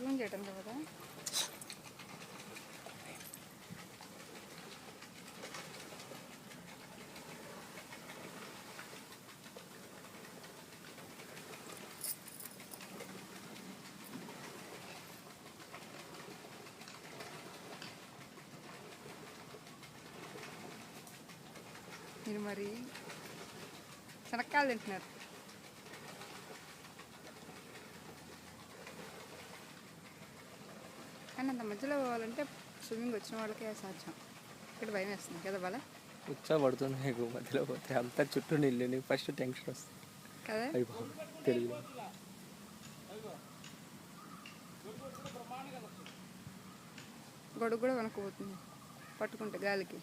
Zoom చేయడం కదా. మీరు మరి శనక్కాయలు తింటున్నారు. కానీ అంత మధ్యలో పోవాలంటే స్విమ్మింగ్ వచ్చిన వాళ్ళకే సాధ్యం. ఇక్కడ భయం వేస్తుంది కదా బాల. ఉత్సాహపడుతుంది మధ్యలో పోతే అంతా చుట్టూ నీళ్ళు, నీకు ఫస్ట్ టెన్షన్ వస్తుంది కదా. తెలుగు గొడుగు కూడా వణుకుపోతుంది పట్టుకుంటే గాలికి.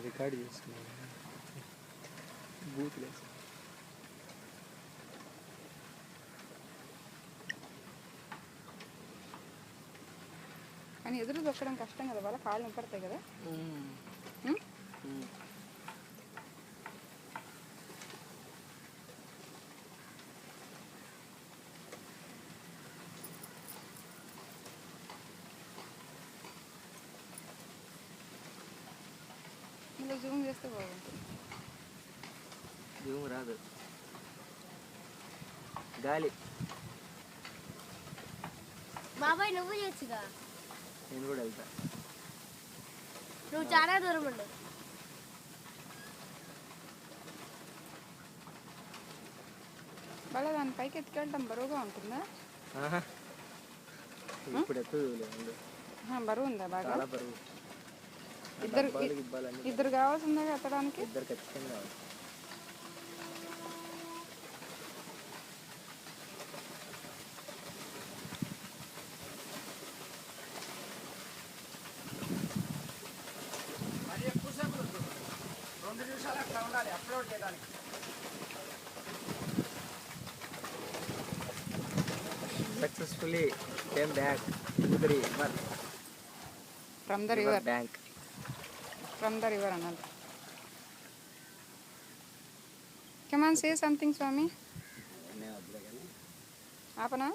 రికార్డు చేసుకున్నాను బూత్ లేదు. కానీ ఎదురు దొక్కడం కష్టం కదా వాళ్ళ, కాళ్ళు నింపడతాయి కదా. ఇలా జూమ్ చేస్తే బాగుంటుంది. జూమ్ రాదు, గాలి. బాబాయ్ నువ్వు చేయొచ్చుగా. నేను కూడా వెళ్తా. నువ్వు చాలా దూరం ఉండు. బాగా దాని పైకి ఎత్తుకెళ్ళటం బరువుగా ఉంటుందా? ఇప్పుడు బరువు ఉందా బాగా? చాలా బరువు. ఇద్దరు కావాల్సిందే ఎత్తడానికి. ఇద్దరు ఖచ్చితంగా. Successfully came back to the river. From the river bank. From the river anal. Come on, say something, Swami. Apana?